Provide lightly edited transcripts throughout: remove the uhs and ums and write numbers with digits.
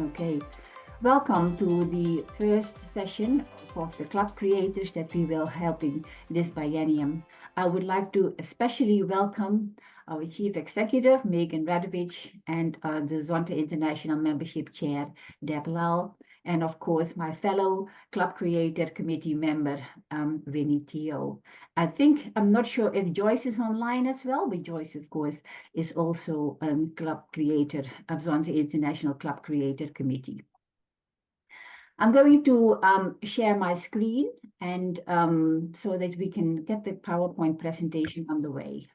Okay, welcome to the first session of the club creators that we will help in this biennium. I would like to especially welcome our Chief Executive, Megan Radovich, and the Zonta International Membership Chair, Deb Lal, and of course, my fellow Club Creator Committee member, Winnie Teo. I'm not sure if Joyce is online as well, but Joyce, of course, is also Club Creator, Zonta International Club Creator Committee. I'm going to share my screen and so that we can get the PowerPoint presentation underway.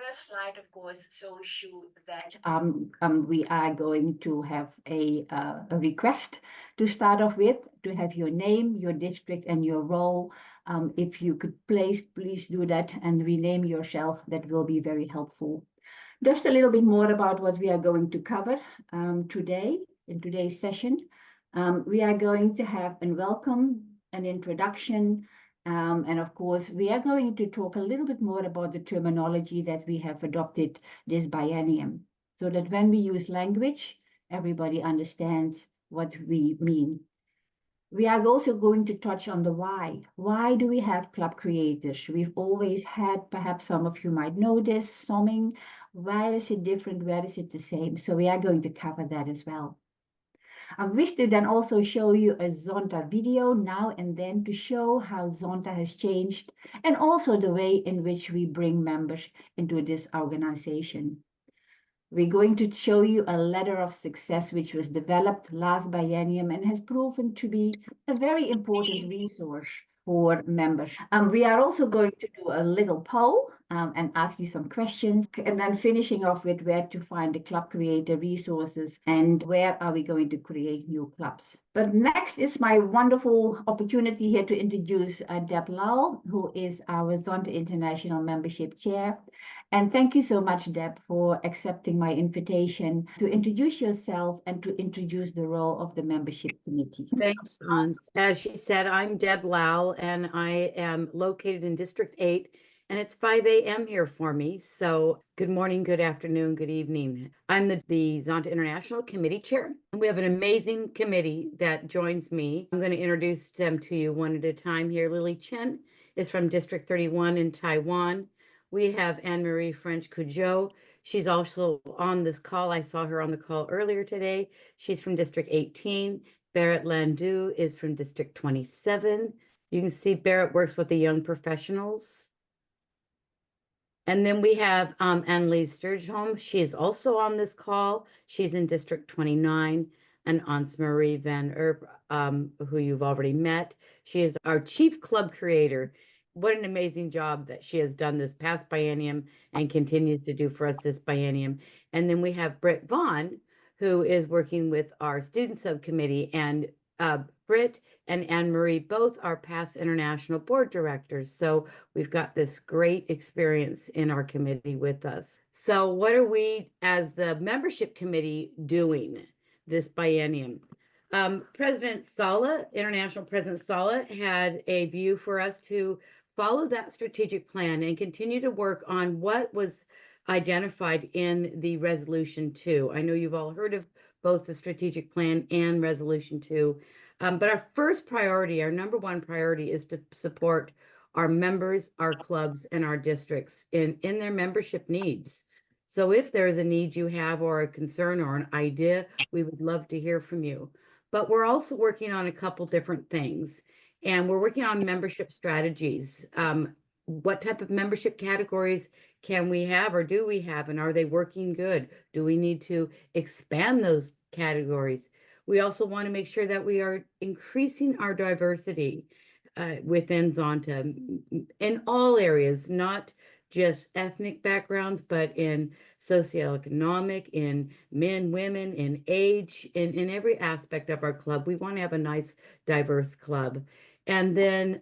First slide, of course, shows you that we are going to have a request to start off with, to have your name, your district, and your role. If you could please do that and rename yourself, that will be very helpful. Just a little bit more about what we are going to cover today, in today's session. We are going to have a welcome, an introduction, and of course, we are going to talk a little bit more about the terminology that we have adopted this biennium, so that when we use language, everybody understands what we mean. We are also going to touch on the why. Why do we have club creators? We've always had, perhaps some of you might know this, summing. Why is it different? Where is it the same? So we are going to cover that as well. I wish to then also show you a Zonta video now and then to show how Zonta has changed and also the way in which we bring members into this organization. We're going to show you a letter of success which was developed last biennium and has proven to be a very important resource for members. We are also going to do a little poll and ask you some questions, and then finishing off with where to find the club creator resources and where are we going to create new clubs. But next is my wonderful opportunity here to introduce Deb Lal, who is our Zonta International Membership Chair. And thank you so much, Deb, for accepting my invitation to introduce yourself and to introduce the role of the membership committee. Thanks, Ans. As she said, I'm Deb Lal, and I am located in District 8, and it's 5 a.m. here for me. So good morning, good afternoon, good evening. I'm the Zonta International Committee Chair. We have an amazing committee that joins me. I'm going to introduce them to you one at a time here. Lily Chen is from District 31 in Taiwan. We have Anne-Marie French-Cujo. She's also on this call. I saw her on the call earlier today. She's from District 18. Barrett Landu is from District 27. You can see Barrett works with the young professionals. And then we have Annelise Sturgeholm. She is also on this call. She's in District 29. And Ans VanErp, who you've already met. She is our Chief Club Creator. What an amazing job that she has done this past biennium and continues to do for us this biennium. And then we have Britt Vaughn, who is working with our student subcommittee, and Britt and Anne-Marie both are past international board directors. So we've got this great experience in our committee with us. So what are we as the membership committee doing this biennium? President Sala, International President Sala, had a view for us to follow that strategic plan and continue to work on what was identified in the Resolution 2. I know you've all heard of both the strategic plan and Resolution 2, but our first priority, our number one priority, is to support our members, our clubs, and our districts in their membership needs. So if there is a need you have or a concern or an idea, we would love to hear from you. But we're also working on a couple different things. And we're working on membership strategies. What type of membership categories can we have or do we have? And are they working good? Do we need to expand those categories? We also want to make sure that we are increasing our diversity within Zonta in all areas, not just ethnic backgrounds, but in socioeconomic, in men, women, in age, in every aspect of our club. We want to have a nice, diverse club. And then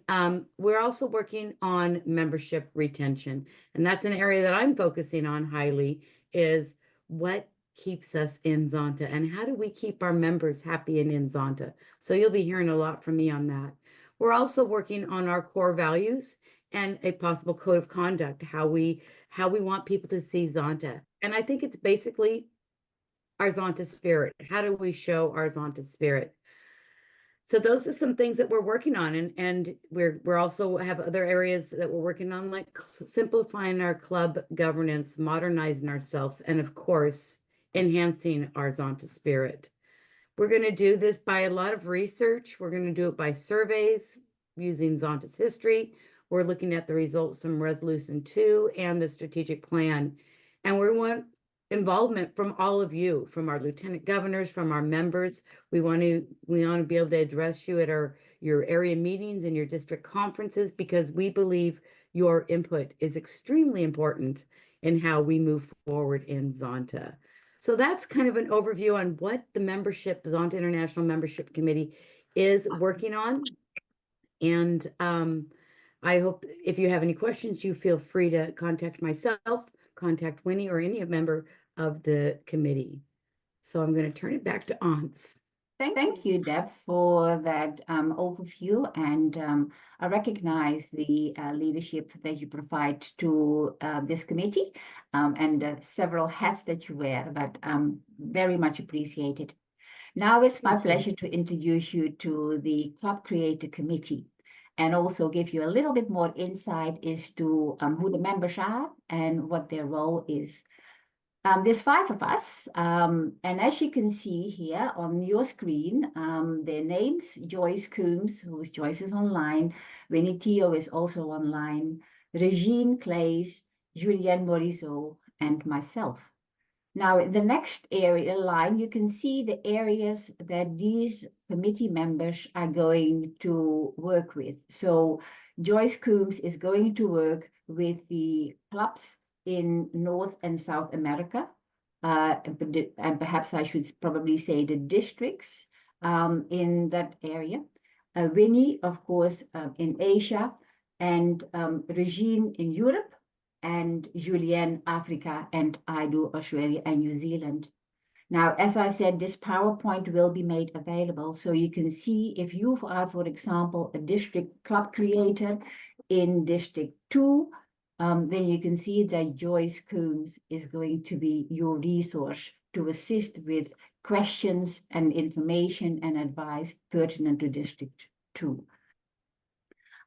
we're also working on membership retention. And that's an area that I'm focusing on highly, is what keeps us in Zonta and how do we keep our members happy and in Zonta. So you'll be hearing a lot from me on that. We're also working on our core values and a possible code of conduct, how we want people to see Zonta. And I think it's basically our Zonta spirit? How do we show our Zonta spirit? So those are some things that we're working on, and we're also have other areas that we're working on, like simplifying our club governance, modernizing ourselves, and of course, enhancing our Zonta spirit. We're going to do this by a lot of research. We're going to do it by surveys using Zonta's history. We're looking at the results from Resolution 2 and the strategic plan. And we want involvement from all of you, from our lieutenant governors, from our members. We want to be able to address you at your area meetings and your district conferences, because we believe your input is extremely important in how we move forward in Zonta. So that's kind of an overview on what the Zonta International Membership Committee is working on. And I hope if you have any questions, you feel free to contact myself, contact Winnie, or any member of the committee. So I'm going to turn it back to Ans. Thank you, Deb, for that overview, and I recognize the leadership that you provide to this committee and several hats that you wear, but very much appreciated. Now it's my pleasure to introduce you to the Club Creator Committee and also give you a little bit more insight as to who the members are and what their role is. There's 5 of us, and as you can see here on your screen, their names: Joyce Coombs, who's Joyce is online, Winnie Teo is also online, Regine Clays, Julianne Morisot, and myself. Now, in the next line, you can see the areas that these committee members are going to work with. So Joyce Coombs is going to work with the clubs in North and South America, and perhaps I should probably say the districts in that area. Winnie, of course, in Asia, and Regine in Europe, and Julianne, Africa, and I do Australia and New Zealand. Now, as I said, this PowerPoint will be made available, so you can see if you are, for example, a district club creator in District 2, then you can see that Joyce Coombs is going to be your resource to assist with questions and information and advice pertinent to District 2.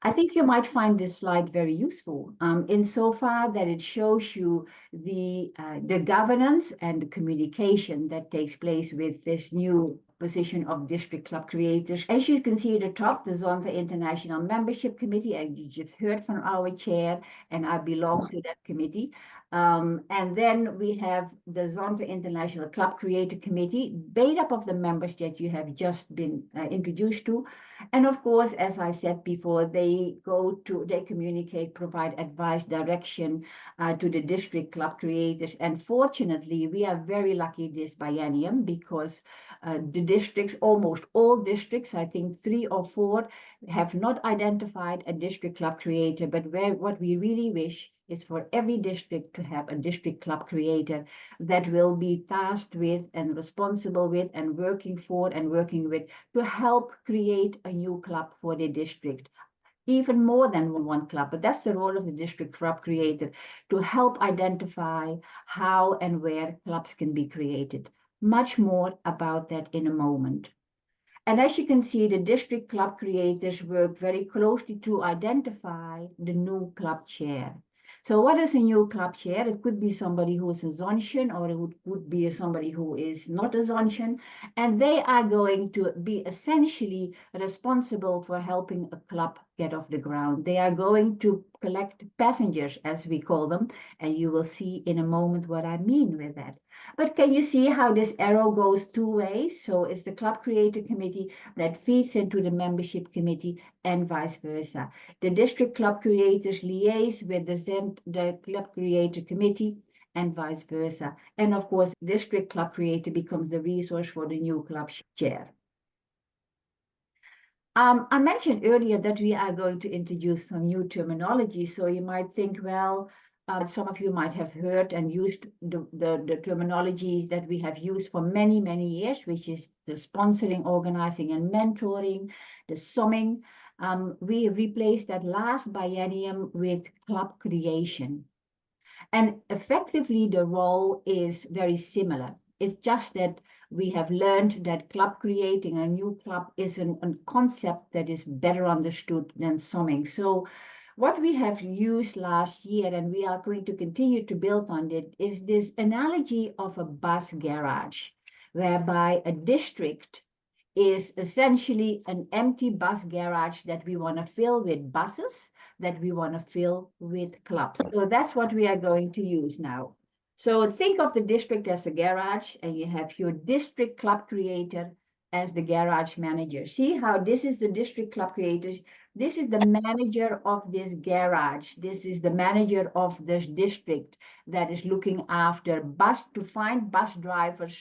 I think you might find this slide very useful insofar that it shows you the governance and the communication that takes place with this new position of district club creators. As you can see at the top, the Zonta International Membership Committee, and you just heard from our chair, and I belong to that committee. And then we have the Zonta International Club Creator Committee, made up of the members that you have just been introduced to. And of course, as I said before, they communicate, provide advice, direction to the district club creators. And fortunately, we are very lucky this biennium, because the districts, almost all districts, I think 3 or 4, have not identified a district club creator. But what we really wish is for every district to have a district club creator that will be tasked with and responsible with and working for and working with to help create a new club for the district. Even more than one club, but that's the role of the district club creator, to help identify how and where clubs can be created. Much more about that in a moment. And as you can see, the district club creators work very closely to identify the new club chair. So what is a new club chair? It could be somebody who is a Zontian, or it would be somebody who is not a Zontian, and they are going to be essentially responsible for helping a club get off the ground. They are going to collect passengers, as we call them, and you will see in a moment what I mean with that. But can you see how this arrow goes 2 ways? So it's the Club Creator Committee that feeds into the Membership Committee and vice versa. The District Club Creators liaise with the Club Creator Committee and vice versa. And of course, District Club Creator becomes the resource for the new club chair. I mentioned earlier that we are going to introduce some new terminology. So you might think, well, some of you might have heard and used the terminology that we have used for many, many years, which is the sponsoring, organizing, and mentoring, the summing. We replaced that last biennium with club creation. And effectively, the role is very similar. It's just that we have learned that creating a new club is a concept that is better understood than summing. So what we have used last year, and we are going to continue to build on it, is this analogy of a bus garage, whereby a district is essentially an empty bus garage that we want to fill with buses, that we want to fill with clubs. So that's what we are going to use now. So think of the district as a garage, and you have your district club creator as the garage manager. See how this is the district club creator. This is the manager of this garage. This is the manager of this district that is looking after to find bus drivers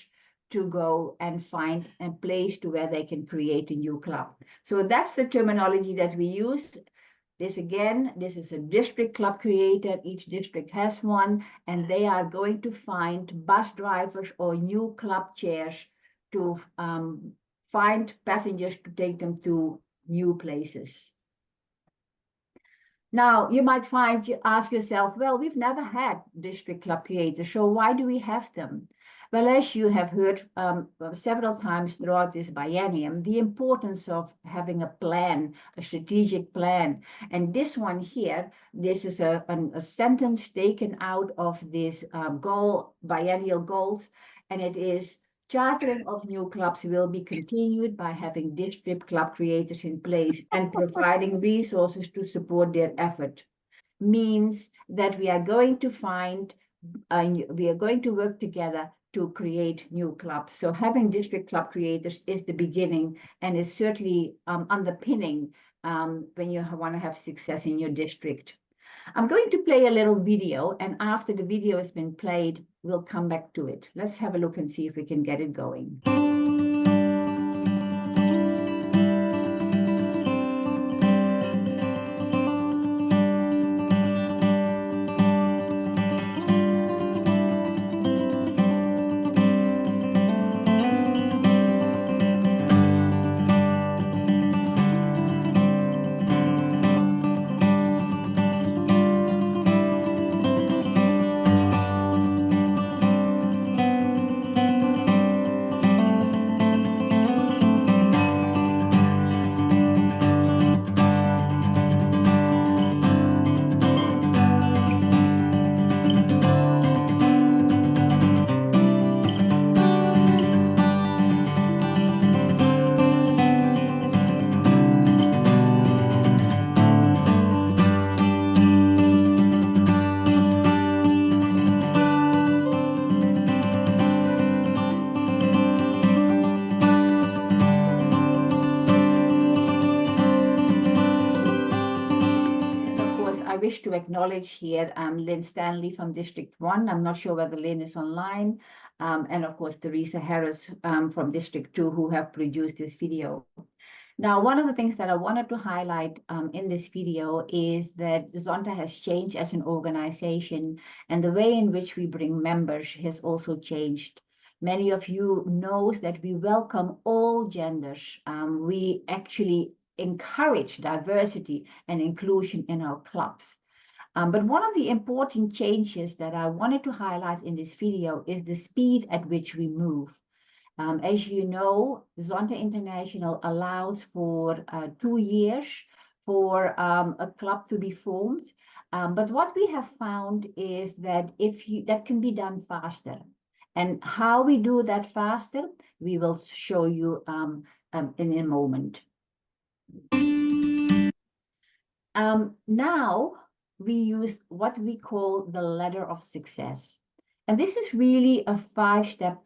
to go and find a place to where they can create a new club. So that's the terminology that we use. This is a district club creator. Each district has one, and they are going to find bus drivers or new club chairs to find passengers to take them to new places. Now, you might ask yourself, well, we've never had district club creators, so why do we have them? Well, as you have heard several times throughout this biennium, the importance of having a plan, a strategic plan. And this one here, this is a sentence taken out of this biennial goals, and it is, chartering of new clubs will be continued by having district club creators in place and providing resources to support their effort. Means that we are going to we are going to work together to create new clubs. So having district club creators is the beginning and is certainly underpinning when you want to have success in your district. I'm going to play a little video, and after the video has been played, we'll come back to it. Let's have a look and see if we can get it going. To acknowledge here Lynn Stanley from District 1. I'm not sure whether Lynn is online. And of course, Teresa Harris from District 2, who have produced this video. Now, one of the things that I wanted to highlight in this video is that Zonta has changed as an organization, and the way in which we bring members has also changed. Many of you know that we welcome all genders. We actually encourage diversity and inclusion in our clubs. But one of the important changes that I wanted to highlight in this video is the speed at which we move. As you know, Zonta International allows for 2 years for a club to be formed. But what we have found is that that can be done faster. And how we do that faster, we will show you in a moment. Now, we use what we call the ladder of success. And this is really a five-step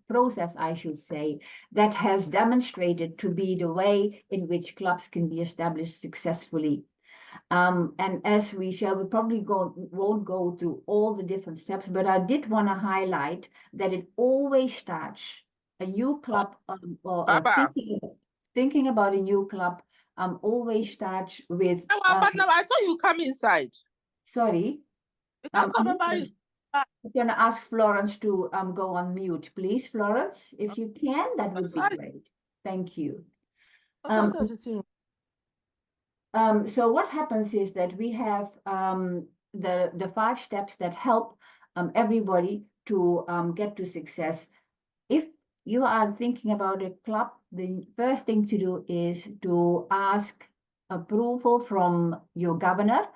process, I should say, that has demonstrated to be the way in which clubs can be established successfully. And as we probably won't go through all the different steps, but I did want to highlight that it always starts a new club or thinking about a new club always starts with. But now I thought you come inside. Sorry. I'm going to ask Florence to go on mute, please, Florence. If you can, that would be great. Thank you. So what happens is that we have the 5 steps that help everybody to get to success. If you are thinking about a club, the first thing to do is to ask approval from your governor.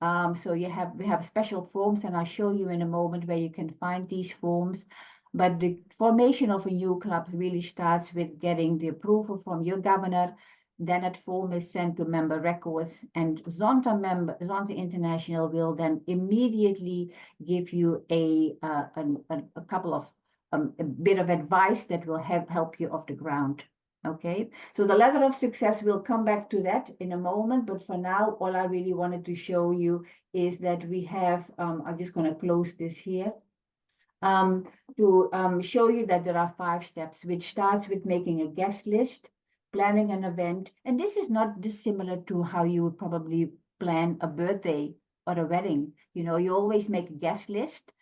So we have special forms, and I'll show you in a moment where you can find these forms. But the formation of a new club really starts with getting the approval from your governor. Then that form is sent to member records, and Zonta International will then immediately give you a couple of a bit of advice that will help you off the ground. Okay, so the ladder of success, we'll come back to that in a moment, but for now, all I really wanted to show you is that we have, I'm just going to close this here, to show you that there are 5 steps, which starts with making a guest list, planning an event, and this is not dissimilar to how you would probably plan a birthday or a wedding. You know, you always make a guest list,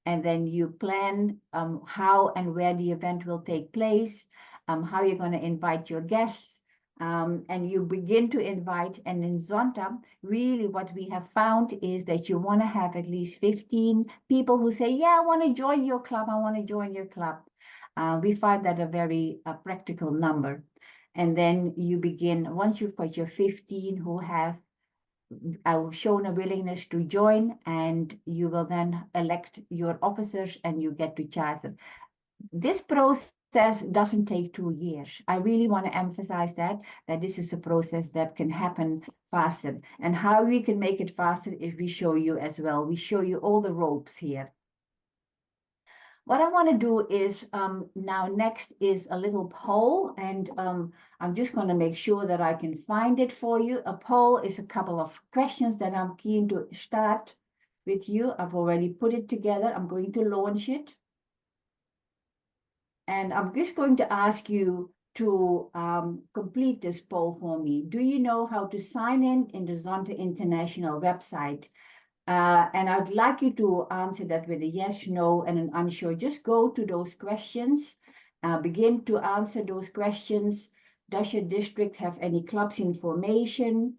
and then you plan how and where the event will take place, how you're going to invite your guests, and you begin to invite. And in Zonta, really what we have found is that you want to have at least 15 people who say, yeah, I want to join your club, I want to join your club. We find that a very practical number. And then you begin, once you've got your 15 who have shown a willingness to join, and you will then elect your officers and you get to charter. This process doesn't take 2 years. I really want to emphasize that this is a process that can happen faster. And how we can make it faster is we show you as well. We show you all the ropes here. What I want to do is now next is a little poll, and I'm just going to make sure that I can find it for you. A poll is a couple of questions that I'm keen to start with you. I've already put it together. I'm going to launch it. And I'm just going to ask you to complete this poll for me. Do you know how to sign in the Zonta International website? And I'd like you to answer that with a yes, no, and an unsure. Just go to those questions, begin to answer those questions. Does your district have any clubs information?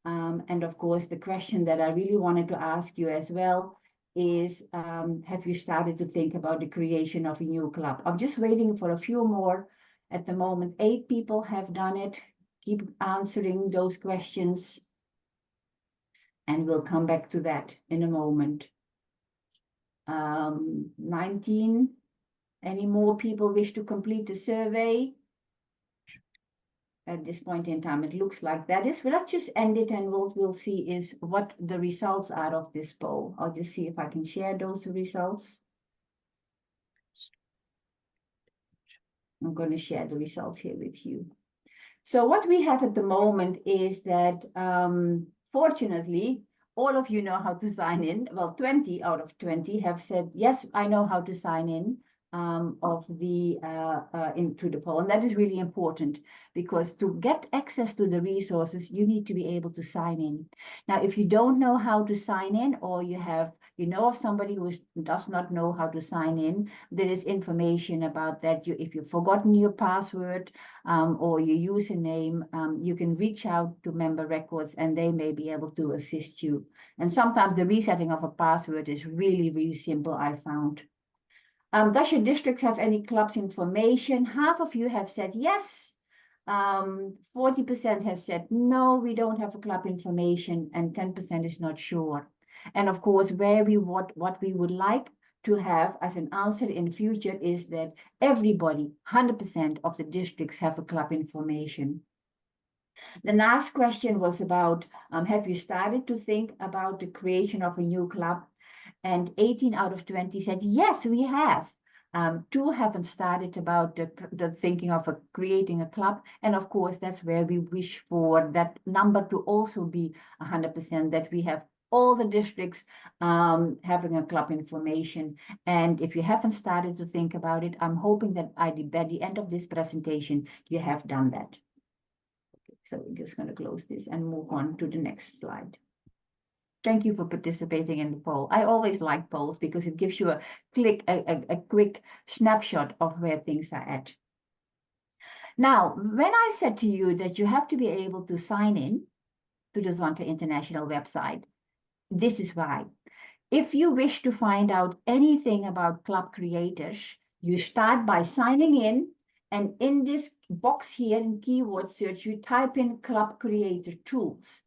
And of course, the question that I really wanted to ask you as well is, have you started to think about the creation of a new club? I'm just waiting for a few more. At the moment, 8 people have done it. Keep answering those questions. And we'll come back to that in a moment. 19. Any more people wish to complete the survey? At this point in time, it looks like that is. Well, let's just end it, and what we'll see is what the results are of this poll. I'll just see if I can share those results. I'm going to share the results here with you. So what we have at the moment is that, fortunately, all of you know how to sign in. Well, 20 out of 20 have said, yes, I know how to sign in into the poll. And that is really important, because to get access to the resources, you need to be able to sign in. Now, if you don't know how to sign in, or you know of somebody who does not know how to sign in, there is information about that. If you've forgotten your password or your username, you can reach out to member records and they may be able to assist you. And sometimes the resetting of a password is really, really simple, I found. Does your district have any clubs information? Half of you have said yes. 40% has said no, we don't have a club information, and 10% is not sure. And of course, what we would like to have as an answer in future is that everybody, 100% of the districts, have a club information. The last question was about, have you started to think about the creation of a new club? And 18 out of 20 said, yes, we have. 2 haven't started about the thinking of creating a club. And of course, that's where we wish for that number to also be 100%, that we have all the districts having a club information. And if you haven't started to think about it, I'm hoping that by the end of this presentation, you have done that. Okay, so we're just going to close this and move on to the next slide. Thank you for participating in the poll. I always like polls because it gives you a quick snapshot of where things are at. Now, when I said to you that you have to be able to sign in to the Zonta International website, this is why. If you wish to find out anything about club creators, you start by signing in, and in this box here in keyword search, you type in club creator tools.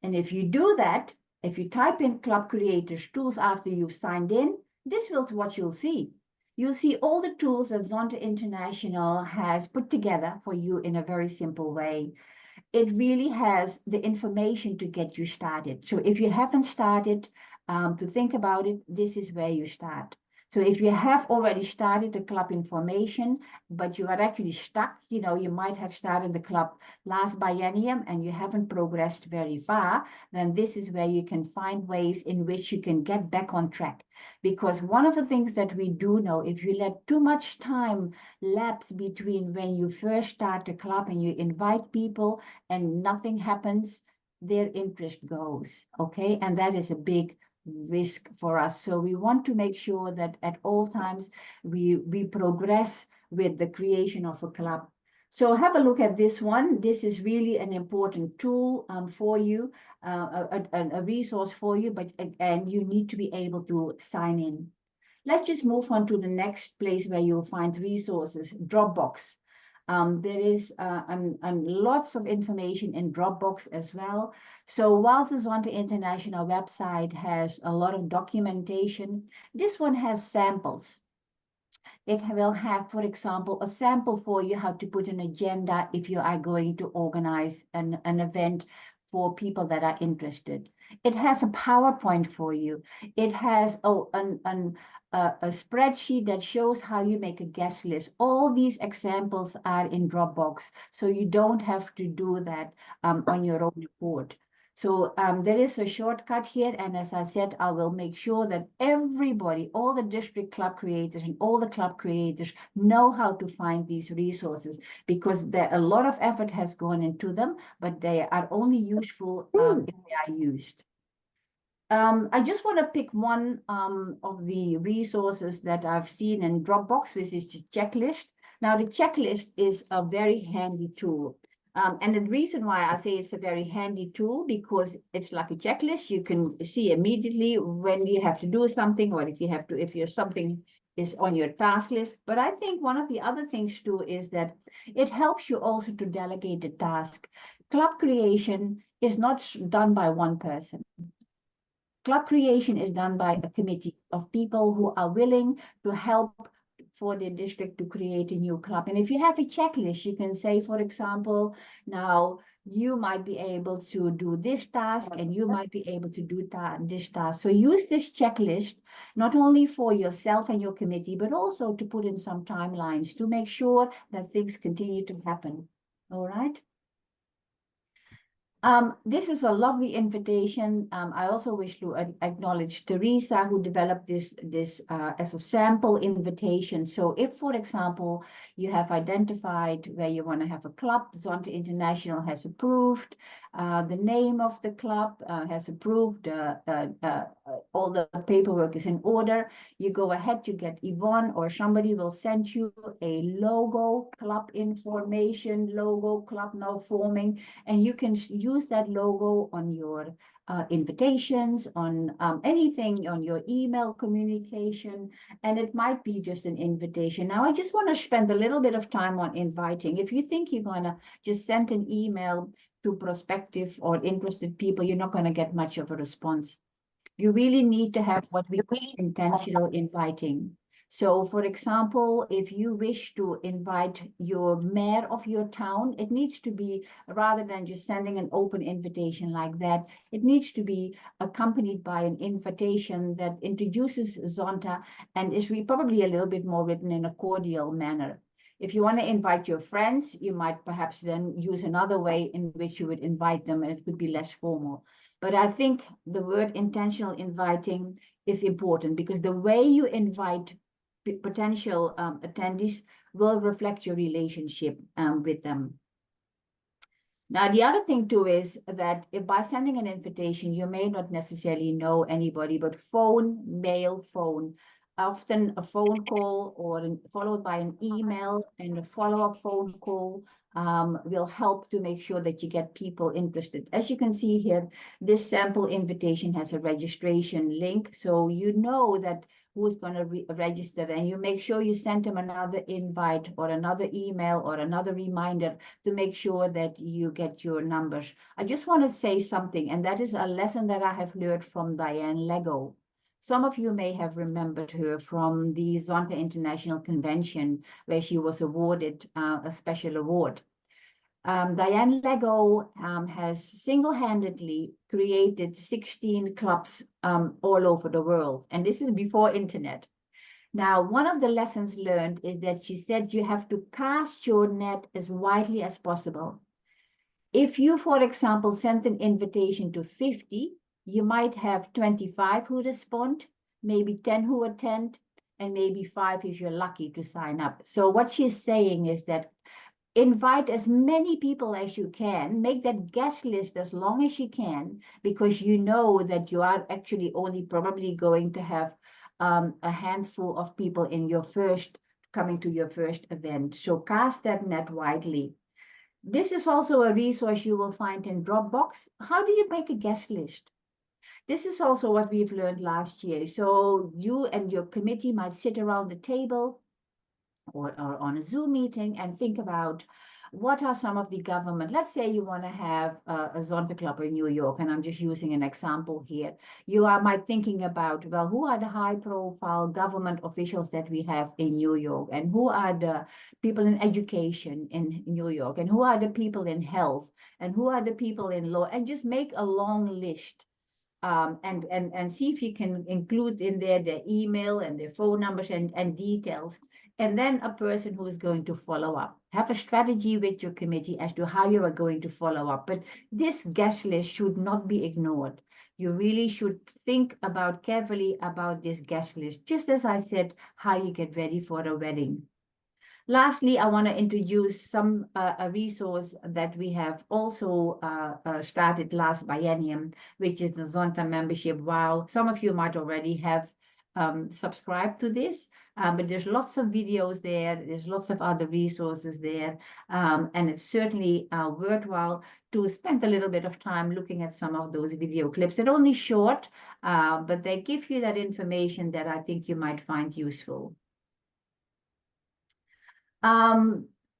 And if you do that, if you type in club creators tools after you've signed in, this is what you'll see. You'll see all the tools that Zonta International has put together for you in a very simple way. It really has the information to get you started. So if you haven't started to think about it, this is where you start. So if you have already started the club information, but you are actually stuck, you know, you might have started the club last biennium and you haven't progressed very far, then this is where you can find ways in which you can get back on track. Because one of the things that we do know, if you let too much time lapse between when you first start the club and you invite people and nothing happens, their interest goes, okay? And that is a big risk for us. So we want to make sure that at all times we progress with the creation of a club. So have a look at this one. This is really an important tool for you, a resource for you, but again, you need to be able to sign in. Let's just move on to the next place where you'll find resources, Dropbox. There is lots of information in Dropbox as well. So whilst the Zonta International website has a lot of documentation, this one has samples. It will have, for example, a sample for you how to put an agenda if you are going to organize an event for people that are interested. It has a PowerPoint for you. It has a spreadsheet that shows how you make a guest list. All these examples are in Dropbox, so you don't have to do that on your own report. So there is a shortcut here, and as I said, I will make sure that everybody, all the district club creators and all the club creators know how to find these resources, because a lot of effort has gone into them, but they are only useful if they are used. I just want to pick one of the resources that I've seen in Dropbox, which is the checklist. Now, the checklist is a very handy tool. And the reason why I say it's a very handy tool, because it's like a checklist. You can see immediately when you have to do something, or if something is on your task list. But I think one of the other things too is that it helps you also to delegate the task. Club creation is not done by one person. Club creation is done by a committee of people who are willing to help for the district to create a new club. And if you have a checklist, you can say, for example, now you might be able to do this task and you might be able to do this task. So use this checklist, not only for yourself and your committee, but also to put in some timelines to make sure that things continue to happen. All right. This is a lovely invitation. I also wish to acknowledge Teresa, who developed this as a sample invitation. So if, for example, you have identified where you want to have a club, Zonta International has approved, the name of the club has approved, all the paperwork is in order, you go ahead, you get Yvonne or somebody will send you a logo, club information, logo, club now forming, and you can use that logo on your invitations, on anything, on your email communication, and it might be just an invitation. Now, I just want to spend a little bit of time on inviting. If you think you're going to just send an email to prospective or interested people, you're not going to get much of a response. You really need to have what we call intentional inviting. So, for example, if you wish to invite your mayor of your town, it needs to be, rather than just sending an open invitation like that, it needs to be accompanied by an invitation that introduces Zonta and is probably a little bit more written in a cordial manner. If you want to invite your friends, you might perhaps then use another way in which you would invite them, and it could be less formal. But I think the word intentional inviting is important, because the way you invite potential attendees will reflect your relationship with them. Now, the other thing too is that if by sending an invitation, you may not necessarily know anybody, but phone, mail, phone often a phone call or followed by an email and a follow-up phone call will help to make sure that you get people interested. As you can see here, this sample invitation has a registration link, so you know that who's going to register, and you make sure you send them another invite or another email or another reminder to make sure that you get your numbers. I just want to say something, and that is a lesson that I have learned from Diane Lego. Some of you may have remembered her from the Zonta International Convention, where she was awarded a special award. Diane Lego has single-handedly created 16 clubs all over the world, and this is before internet. Now, one of the lessons learned is that she said you have to cast your net as widely as possible. If you, for example, sent an invitation to 50, you might have 25 who respond, maybe 10 who attend, and maybe 5 if you're lucky to sign up. So what she's saying is that invite as many people as you can, make that guest list as long as you can, because you know that you are actually only probably going to have a handful of people in your coming to your first event. So cast that net widely. This is also a resource you will find in Dropbox. How do you make a guest list? This is also what we've learned last year. So you and your committee might sit around the table or on a Zoom meeting and think about what are some of the government. Let's say you want to have a Zonta Club in New York, and I'm just using an example here. You might thinking about, well, who are the high-profile government officials that we have in New York, and who are the people in education in New York, and who are the people in health, and who are the people in law, and just make a long list. And see if you can include in there their email and their phone numbers and details. And then a person who is going to follow up. Have a strategy with your committee as to how you are going to follow up. But this guest list should not be ignored. You really should think carefully about this guest list, just as I said, how you get ready for a wedding. Lastly, I want to introduce a resource that we have also started last biennium, which is the Zonta membership. Wow, some of you might already have subscribed to this, but there's lots of videos there. There's lots of other resources there, and it's certainly worthwhile to spend a little bit of time looking at some of those video clips. They're only short, but they give you that information that I think you might find useful.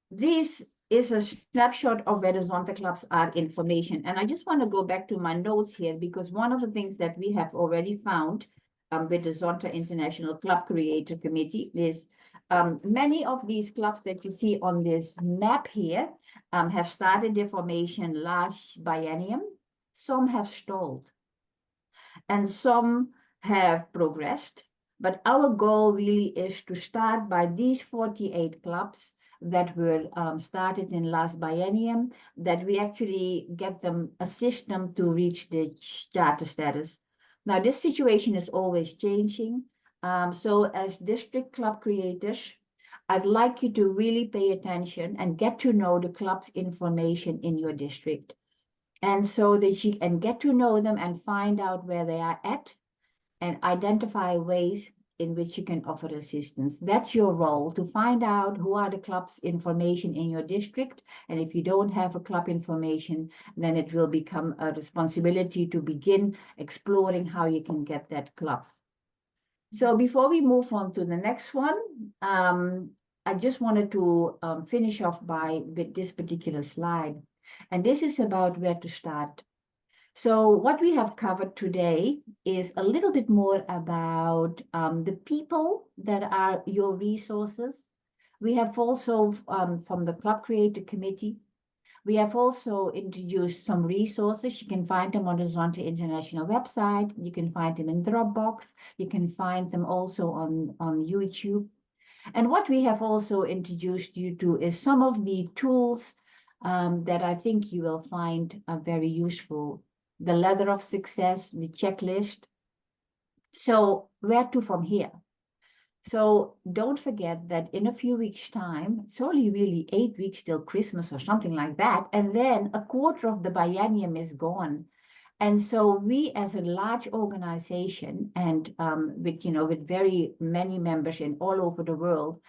This is a snapshot of where the Zonta clubs are information. And I just want to go back to my notes here, because one of the things that we have already found with the Zonta International Club Creator Committee is many of these clubs that you see on this map here have started their formation last biennium. Some have stalled and some have progressed. But our goal really is to start by these 48 clubs that were started in last biennium, that we actually assist them to reach the charter status. Now, this situation is always changing. So as district club creators, I'd like you to really pay attention and get to know the club's information in your district. And so that you can get to know them and find out where they are at, and identify ways in which you can offer assistance. That's your role, to find out who are the club's information in your district. And if you don't have a club information, then it will become a responsibility to begin exploring how you can get that club. So before we move on to the next one, I just wanted to finish off with this particular slide. And this is about where to start. So what we have covered today is a little bit more about the people that are your resources. We have also, from the Club Creator Committee, we have also introduced some resources. You can find them on the Zonta International website. You can find them in Dropbox. You can find them also on YouTube. And what we have also introduced you to is some of the tools that I think you will find very useful. The ladder of success, the checklist. So where to from here? So don't forget that in a few weeks' time, it's only really 8 weeks till Christmas or something like that. And then a quarter of the biennium is gone. And so we, as a large organization, and with very many members in all over the world,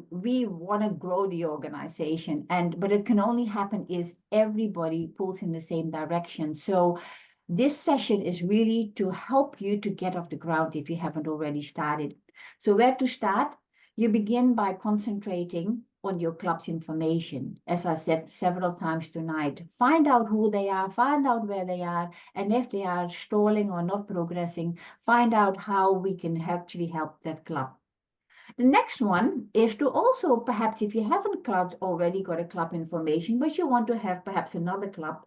we want to grow the organization. But it can only happen is everybody pulls in the same direction. So this session is really to help you to get off the ground if you haven't already started. So where to start? You begin by concentrating on your club's information. As I said several times tonight, find out who they are, find out where they are, and if they are stalling or not progressing, find out how we can actually help that club. The next one is to also, perhaps if you haven't already got a club information, but you want to have perhaps another club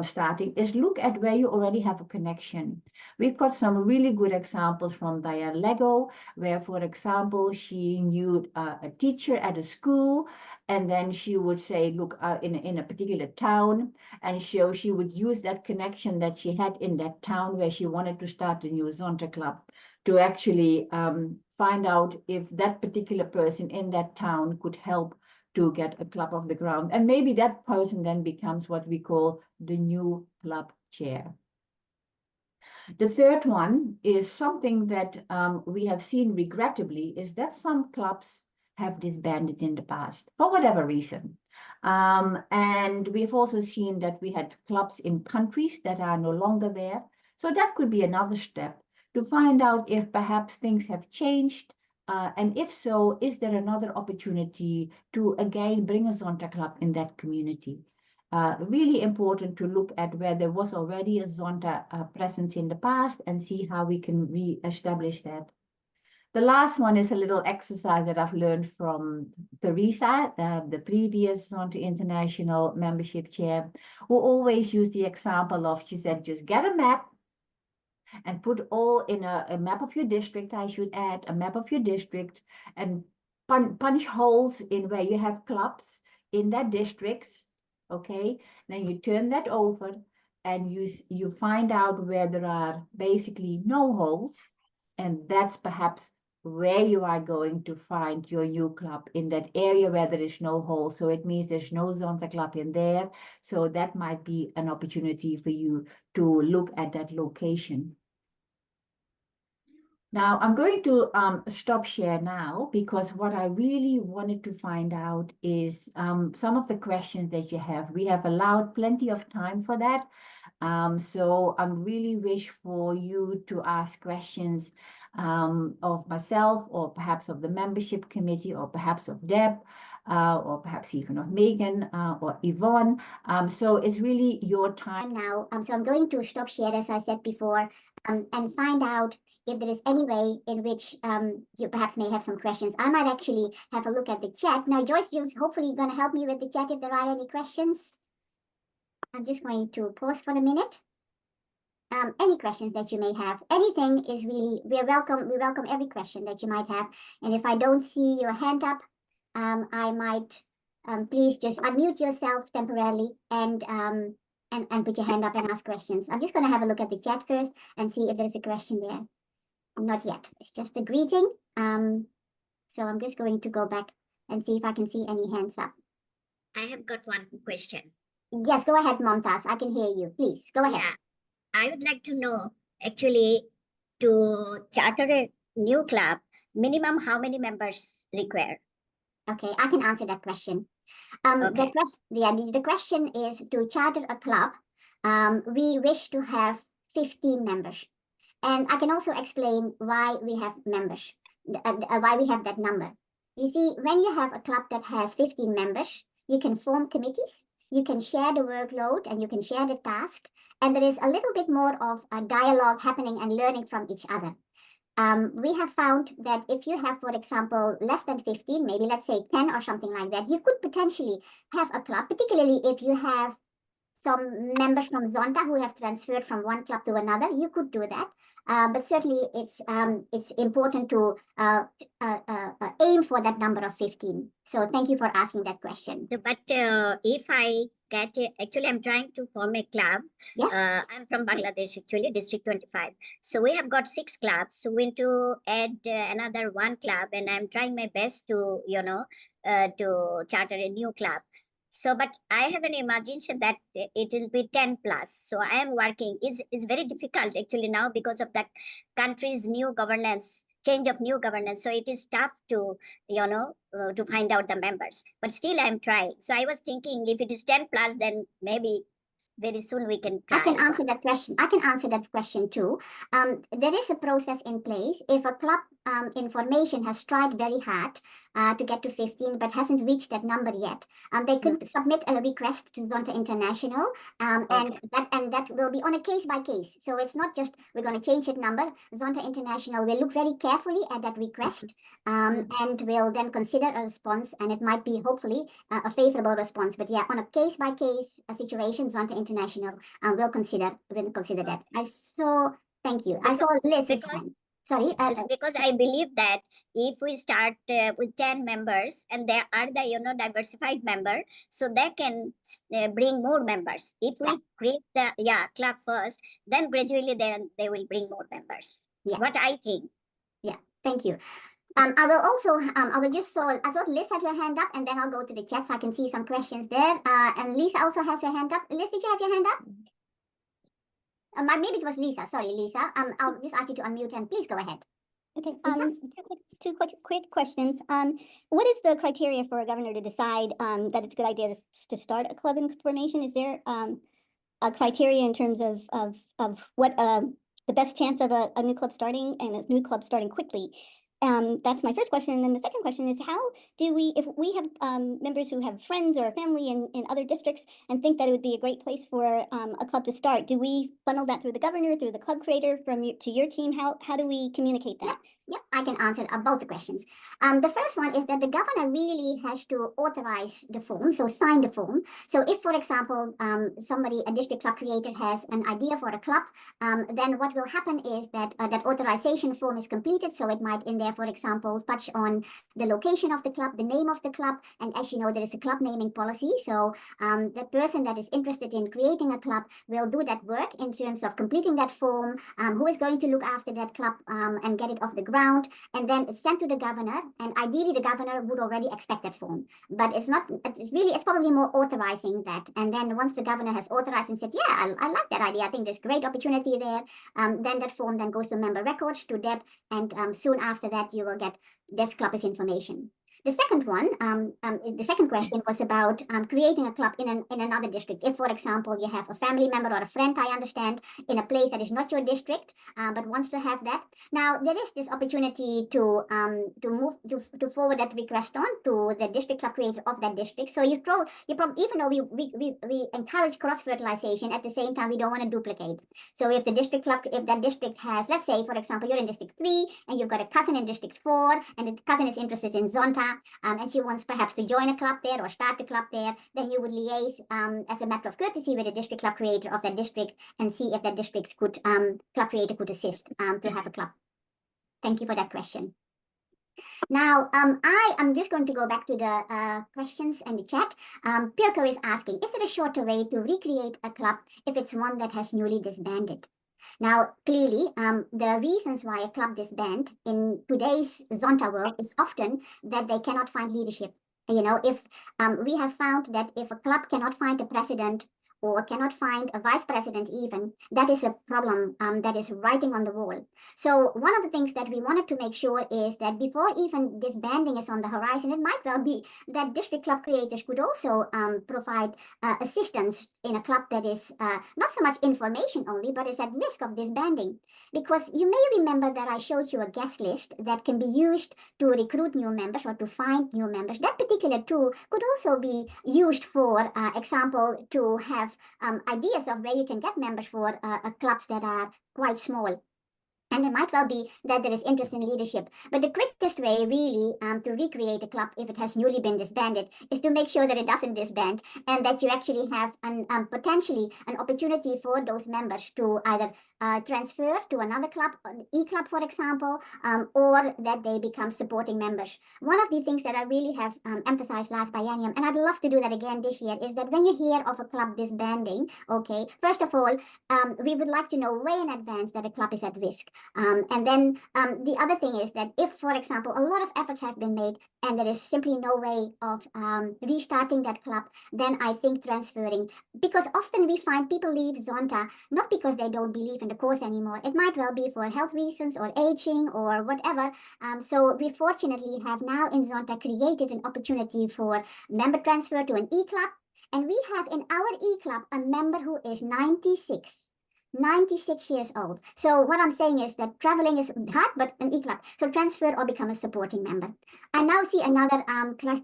starting, is look at where you already have a connection. We've got some really good examples from Diane Lego, where, for example, she knew a teacher at a school, and then she would say, look, in a particular town, and so she would use that connection that she had in that town where she wanted to start a new Zonta club to actually find out if that particular person in that town could help to get a club off the ground. And maybe that person then becomes what we call the new club chair. The third one is something that we have seen regrettably, is that some clubs have disbanded in the past for whatever reason. And we've also seen that we had clubs in countries that are no longer there. So that could be another step to find out if perhaps things have changed, and if so, is there another opportunity to again bring a Zonta club in that community? Really important to look at where there was already a Zonta presence in the past and see how we can re-establish that. The last one is a little exercise that I've learned from Teresa, the previous Zonta International membership chair, who always used the example of, she said, just get a map and put all in a map of your district. I should add a map of your district, and punch holes in where you have clubs in that district. Okay, then you turn that over and you find out where there are basically no holes, and that's perhaps where you are going to find your new club, in that area where there is no hole. So it means there's no Zonta club in there. So that might be an opportunity for you to look at that location. Now, I'm going to stop share now, because what I really wanted to find out is some of the questions that you have. We have allowed plenty of time for that. So I really wish for you to ask questions of myself, or perhaps of the membership committee, or perhaps of Deb, or perhaps even of Megan or Yvonne. So it's really your time now. So I'm going to stop share, as I said before, and find out if there is any way in which you perhaps may have some questions. I might actually have a look at the chat. Now, Joyce, you're hopefully going to help me with the chat if there are any questions. I'm just going to pause for a minute. Any questions that you may have, anything is really, we welcome every question that you might have. And if I don't see your hand up, I might, please just unmute yourself temporarily and put your hand up and ask questions. I'm just going to have a look at the chat first and see if there's a question there. Not yet. It's just a greeting. So I'm just going to go back and see if I can see any hands up. I have got one question. Yes, go ahead, Momtaz. I can hear you. Please, go ahead. Yeah, I would like to know, actually, to charter a new club, minimum how many members require? Okay, I can answer that question. Okay. The question is, to charter a club, we wish to have 15 members. And I can also explain why we have members, why we have that number. You see, when you have a club that has 15 members, you can form committees, you can share the workload, and you can share the task. And there is a little bit more of a dialogue happening and learning from each other. We have found that if you have, for example, less than 15, maybe let's say 10 or something like that, you could potentially have a club, particularly if you have some members from Zonta who have transferred from one club to another. You could do that. But certainly it's important to aim for that number of 15. So thank you for asking that question. But if I get actually, I'm trying to form a club. Yes. I'm from Bangladesh, actually, District 25. So we have got 6 clubs. So we need to add another 1 club, and I'm trying my best to, to charter a new club. So, but I have an imagination that it will be 10 plus. So I am working. It's very difficult actually now because of the country's new governance, change of new governance. So it is tough to, to find out the members. But still I'm trying. So I was thinking if it is 10 plus, then maybe very soon we can try. I can answer that question. I can answer that question too. There is a process in place. If a club information has tried very hard to get to 15 but hasn't reached that number yet, they could submit a request to Zonta International, and that will be on a case by case. So it's not just we're going to change that number. Zonta International will look very carefully at that request and will then consider a response, and it might be hopefully a favorable response. But yeah, on a case by case situation, Zonta International will consider that. Thank you. I saw Liz's hand. Sorry. Because I believe that if we start with 10 members and there are the diversified member, so they can bring more members. If we create the club first, then gradually they will bring more members. Yeah. What I think. Yeah. Thank you. I will also, I thought Liz had her hand up, and then I'll go to the chat so I can see some questions there. And Lisa also has her hand up. Liz, did you have your hand up? Maybe it was Lisa. Sorry, Lisa. I'll just ask you to unmute and please go ahead. Okay. Two quick questions. What is the criteria for a governor to decide that it's a good idea to start a club in formation? Is there a criteria in terms of what the best chance of a new club starting and a new club starting quickly? That's my first question. And then the second question is, how do we, if we have members who have friends or family in other districts and think that it would be a great place for a club to start, do we funnel that through the governor, through the club creator, to your team? How do we communicate that? Yep, I can answer both the questions. The first one is that the governor really has to authorize the form, so sign the form. So if, for example, a district club creator has an idea for a club, then what will happen is that that authorization form is completed. So it might in there, for example, touch on the location of the club, the name of the club. And as you know, there is a club naming policy. So the person that is interested in creating a club will do that work in terms of completing that form, who is going to look after that club and get it off the ground. And then it's sent to the governor, and ideally the governor would already expect that form, but it's probably more authorizing that. And then once the governor has authorized and said, yeah, I like that idea, I think there's great opportunity there, then that form then goes to member records, to Deb, and soon after that you will get this club's information. The second one, the second question was about creating a club in another district. If, for example, you have a family member or a friend, I understand, in a place that is not your district, but wants to have that. Now, there is this opportunity to forward that request on to the district club creator of that district. So even though we encourage cross-fertilization, at the same time, we don't want to duplicate. So if that district has, let's say, for example, you're in District 3 and you've got a cousin in District 4 and the cousin is interested in Zonta, and she wants perhaps to join a club there or start a club there, then you would liaise as a matter of courtesy with the district club creator of that district and see if that district club creator could assist to have a club. Thank you for that question. Now, I am just going to go back to the questions in the chat. Pirko is asking, is there a shorter way to recreate a club if it's one that has newly disbanded? Now, clearly, the reasons why a club disband in today's Zonta world is often that they cannot find leadership. You know, if we have found that if a club cannot find a president or cannot find a vice president even, that is a problem that is writing on the wall. So one of the things that we wanted to make sure is that before even disbanding is on the horizon, it might well be that district club creators could also provide assistance in a club that is not so much information only, but is at risk of disbanding. Because you may remember that I showed you a guest list that can be used to recruit new members or to find new members. That particular tool could also be used for example, to have ideas of where you can get members for clubs that are quite small. And it might well be that there is interest in leadership. But the quickest way really to recreate a club if it has newly been disbanded is to make sure that it doesn't disband and that you actually have potentially an opportunity for those members to either transfer to another club, e-club for example, or that they become supporting members. One of the things that I really have emphasized last biennium, and I'd love to do that again this year, is that when you hear of a club disbanding, okay, first of all, we would like to know way in advance that a club is at risk. And then the other thing is that if, for example, a lot of efforts have been made and there is simply no way of restarting that club, then I think transferring, because often we find people leave Zonta not because they don't believe in the course anymore. It might well be for health reasons or aging or whatever. So we fortunately have now in Zonta created an opportunity for member transfer to an e-club. And we have in our e-club a member who is 96 years old. So what I'm saying is that traveling is hard, but an e-club. So transfer or become a supporting member. I now see another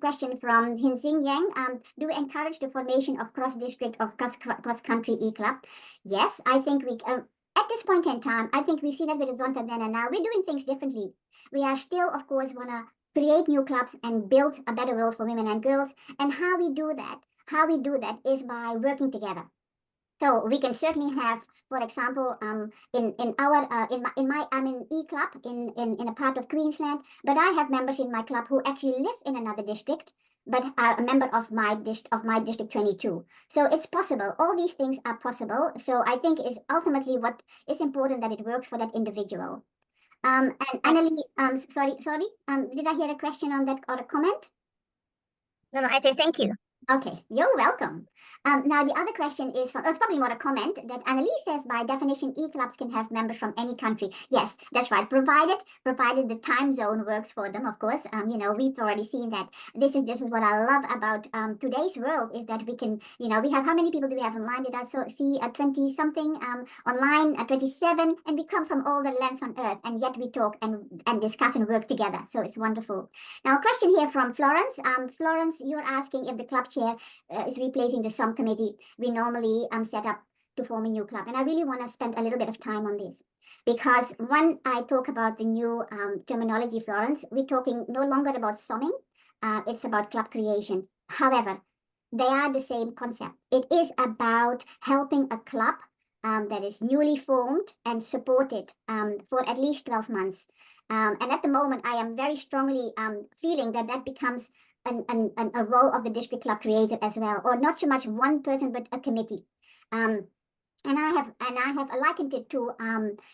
question from Hinxing Yang. Do we encourage the formation of cross-district or cross-country e-club? Yes, I think we, at this point in time, I think we've seen that with the Zonta Then and Now. We're doing things differently. We are still, of course, want to create new clubs and build a better world for women and girls. And how we do that is by working together. So we can certainly have, for example, I'm in e-club in a part of Queensland, but I have members in my club who actually live in another district, but are a member of my district 22. So it's possible. All these things are possible. So I think is ultimately what is important, that it works for that individual. And Annalie, sorry, did I hear a question on that or a comment? No, I say thank you. Okay, you're welcome. Now, the other question is from, it's probably more a comment, that Annalise says, by definition, e-clubs can have members from any country. Yes, that's right, provided the time zone works for them, of course. You know, we've already seen that. This is what I love about today's world, is that we can, you know, we have, how many people do we have online? Did I see 20-something online, 27, and we come from all the lands on earth, and yet we talk and discuss and work together. So it's wonderful. Now, a question here from Florence. Florence, you're asking if the club chair is replacing the committee we normally set up to form a new club. And I really want to spend a little bit of time on this, because when I talk about the new terminology, Florence, we're talking no longer about summing, it's about club creation. However, they are the same concept. It is about helping a club that is newly formed and supported for at least 12 months. And at the moment, I am very strongly feeling that becomes a role of the district club creator as well, or not so much one person, but a committee. And I have likened it to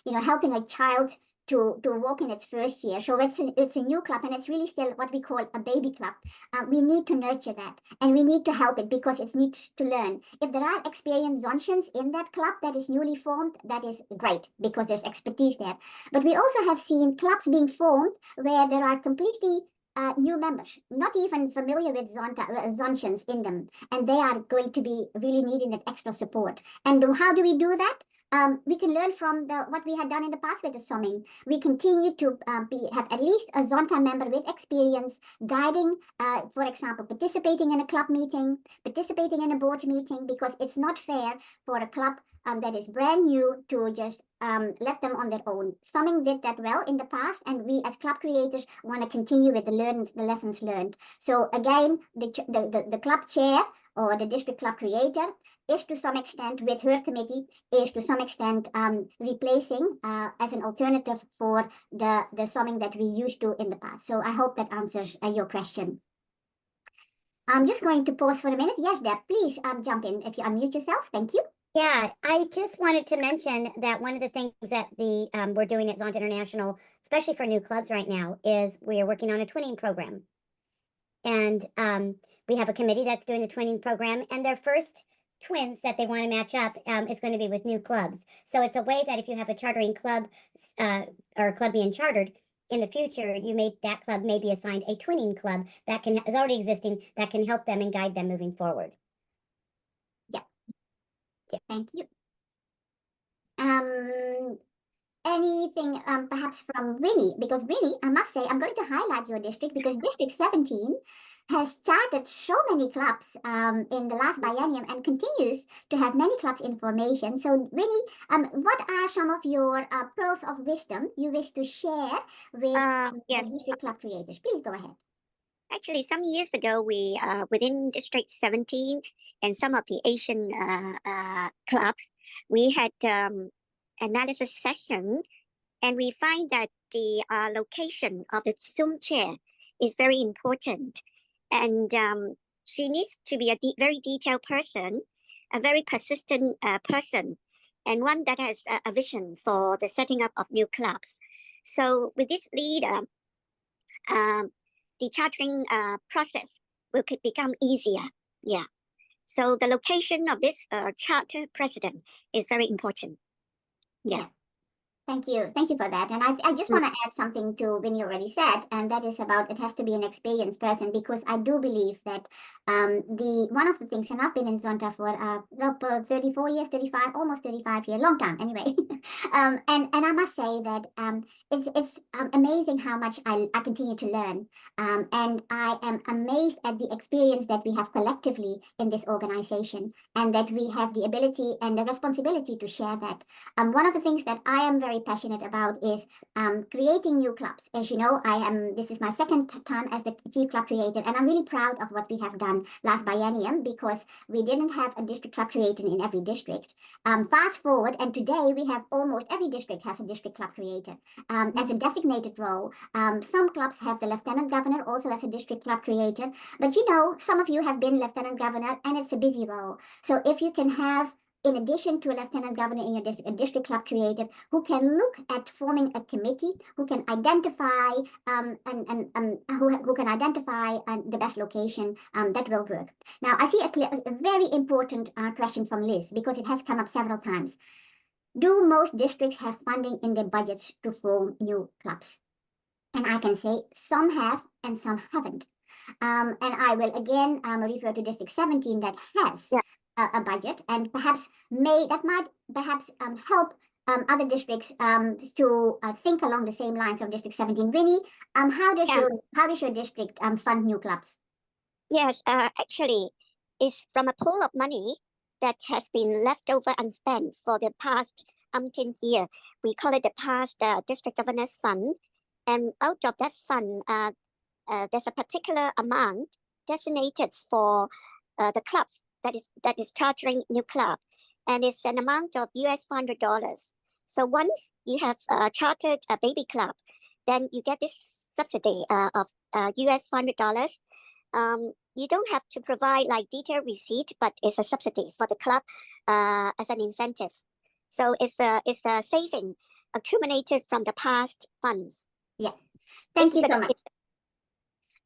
you know, helping a child to walk in its first year. So it's a new club, and it's really still what we call a baby club. We need to nurture that, and we need to help it because it needs to learn. If there are experienced Zontians in that club that is newly formed, that is great, because there's expertise there. But we also have seen clubs being formed where there are completely new members, not even familiar with Zontians in them, and they are going to be really needing that extra support. And how do we do that? We can learn from what we had done in the past with the summing. We continue to have at least a Zonta member with experience guiding, for example, participating in a club meeting, participating in a board meeting, because it's not fair for a club that is brand new to just let them on their own. Summing did that well in the past, and we as club creators want to continue with the lessons learned. So again, the club chair or the district club creator is to some extent, with her committee, is to some extent replacing as an alternative for the summing that we used to in the past. So I hope that answers your question. I'm just going to pause for a minute. Yes, Deb, please jump in if you unmute yourself. Thank you. Yeah, I just wanted to mention that one of the things that we're doing at Zonta International, especially for new clubs right now, is we are working on a twinning program. And we have a committee that's doing the twinning program, and their first twins that they want to match up is going to be with new clubs. So it's a way that if you have a chartering club or a club being chartered, in the future, that club may be assigned a twinning club that is already existing, that can help them and guide them moving forward. Thank you. Anything perhaps from Winnie, because Winnie, I must say, I'm going to highlight your district, because District 17 has chartered so many clubs in the last biennium and continues to have many clubs in formation. So Winnie, what are some of your pearls of wisdom you wish to share with Yes. the district club creators? Please go ahead. Actually, some years ago, we within District 17 and some of the Asian clubs, we had analysis session, and we find that the location of the Zoom chair is very important, and she needs to be a very detailed person, a very persistent person, and one that has a vision for the setting up of new clubs. So with this leader, the chartering process will become easier. Yeah. So the location of this charter president is very important. Yeah. Thank you. Thank you for that. And I just want to add something to Winnie already said, and that is about it has to be an experienced person, because I do believe that one of the things, and I've been in Zonta for 34 years, 35, almost 35 years, long time anyway. And I must say that it's amazing how much I continue to learn. And I am amazed at the experience that we have collectively in this organization, and that we have the ability and the responsibility to share that. One of the things that I am very passionate about is creating new clubs. As you know, this is my second time as the chief club creator, and I'm really proud of what we have done last biennium, because we didn't have a district club created in every district. Fast forward, and today we have almost every district has a district club creator as a designated role. Some clubs have the lieutenant governor also as a district club creator, but you know, some of you have been lieutenant governor, and it's a busy role. So if you can have, in addition to a lieutenant governor in your district, a district club creator who can look at forming a committee, who can identify who can identify the best location, that will work. Now, I see a very important question from Liz, because it has come up several times. Do most districts have funding in their budgets to form new clubs? And I can say some have and some haven't. And I will again refer to District 17 that has a budget, and perhaps might help other districts to think along the same lines of District 17. Winnie, how does your district fund new clubs? Yes, actually, it's from a pool of money that has been left over unspent for the past umpteen year. We call it the past District Governance Fund, and out of that fund, there's a particular amount designated for the clubs that is chartering new club, and it's an amount of US $400. So once you have chartered a baby club, then you get this subsidy of US $400. You don't have to provide like detailed receipt, but it's a subsidy for the club as an incentive. So it's a saving accumulated from the past funds. Yes, thank you so much.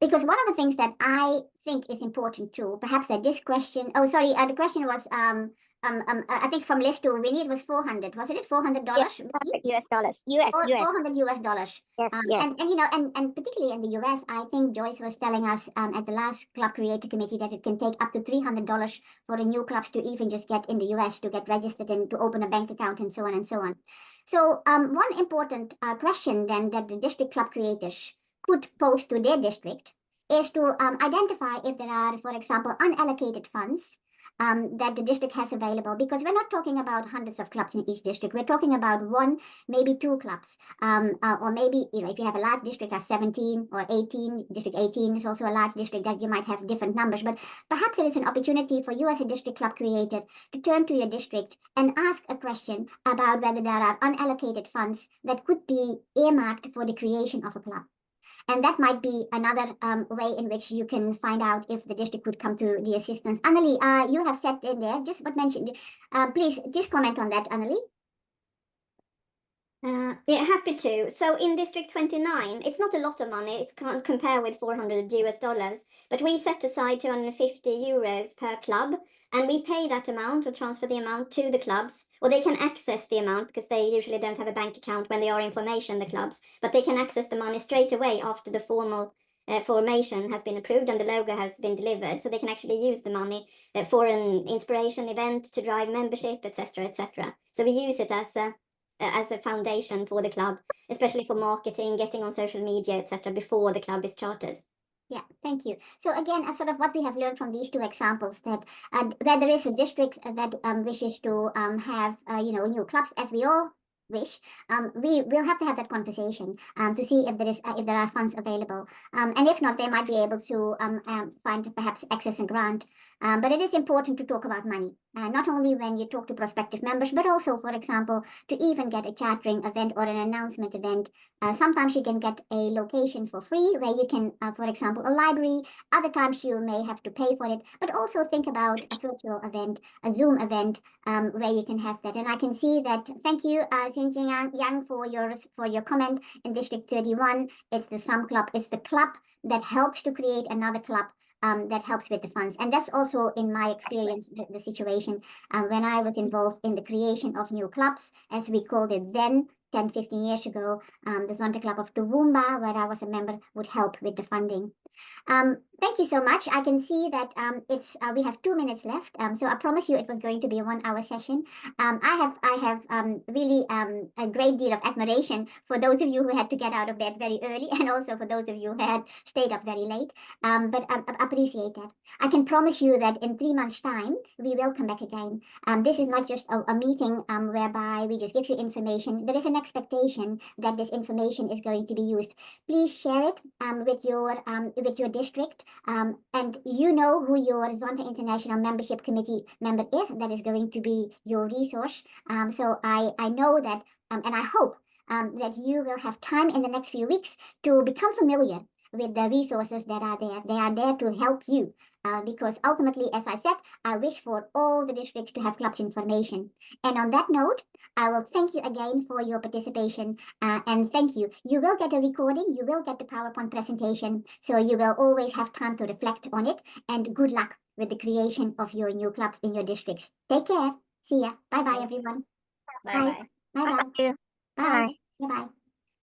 Because one of the things that I think is important too, perhaps that this question, the question was, I think from Liz to Winnie, it was 400, wasn't it? $400? US dollars. $400 US. Yes, yes. And you know, and particularly in the US, I think Joyce was telling us at the last club creator committee that it can take up to $300 for the new clubs to even just get in the US, to get registered and to open a bank account and so on and so on. So one important question then that the district club creators could pose to their district is to identify if there are, for example, unallocated funds that the district has available, because we're not talking about hundreds of clubs in each district. We're talking about one, maybe two clubs, or maybe, you know, if you have a large district as 17 or 18, District 18 is also a large district that you might have different numbers, but perhaps it is an opportunity for you as a district club creator to turn to your district and ask a question about whether there are unallocated funds that could be earmarked for the creation of a club. And that might be another way in which you can find out if the district would come to the assistance. Annalie, you have said in there, just what mentioned, please just comment on that, Annalie. Yeah, happy to. So in District 29, it's not a lot of money. It's can't compare with $400 US, but we set aside 250 euros per club, and we pay that amount or transfer the amount to the clubs, or they can access the amount because they usually don't have a bank account when they are in formation, the clubs, but they can access the money straight away after the formal formation has been approved and the logo has been delivered, so they can actually use the money for an inspiration event to drive membership, etc., etc. So we use it as a foundation for the club, especially for marketing, getting on social media, etc., before the club is chartered. Yeah, thank you. So again, sort of what we have learned from these two examples, that where there is a district that wishes to have new clubs, as we all wish, we will have to have that conversation to see if there are funds available, and if not, they might be able to find perhaps access and grant. But it is important to talk about money, not only when you talk to prospective members, but also, for example, to even get a chartering event or an announcement event. Sometimes you can get a location for free where you can, for example, a library. Other times you may have to pay for it, but also think about a virtual event, a Zoom event, where you can have that. And I can see that. Thank you, Xinjiang Yang, for your comment in District 31. It's the SUM Club. It's the club that helps to create another club that helps with the funds. And that's also, in my experience, the situation when I was involved in the creation of new clubs, as we called it then, 10, 15 years ago. The Zonta Club of Toowoomba, where I was a member, would help with the funding. Thank you so much. I can see that we have 2 minutes left. So I promise you it was going to be a 1-hour session. I have really a great deal of admiration for those of you who had to get out of bed very early, and also for those of you who had stayed up very late. But I appreciate that. I can promise you that in 3 months' time, we will come back again. This is not just a meeting whereby we just give you information. There is an expectation that this information is going to be used. Please share it with your district, and you know who your Zonta International Membership Committee member is. That is going to be your resource. So I know that, and I hope that you will have time in the next few weeks to become familiar with the resources that are there. They are there to help you. Because ultimately, as I said, I wish for all the districts to have clubs information. And on that note, I will thank you again for your participation, and thank you. You will get a recording, you will get the PowerPoint presentation, so you will always have time to reflect on it, and good luck with the creation of your new clubs in your districts. Take care. See ya. Bye-bye, everyone. Bye-bye. Bye-bye. Thank you. Bye. Bye. Bye-bye.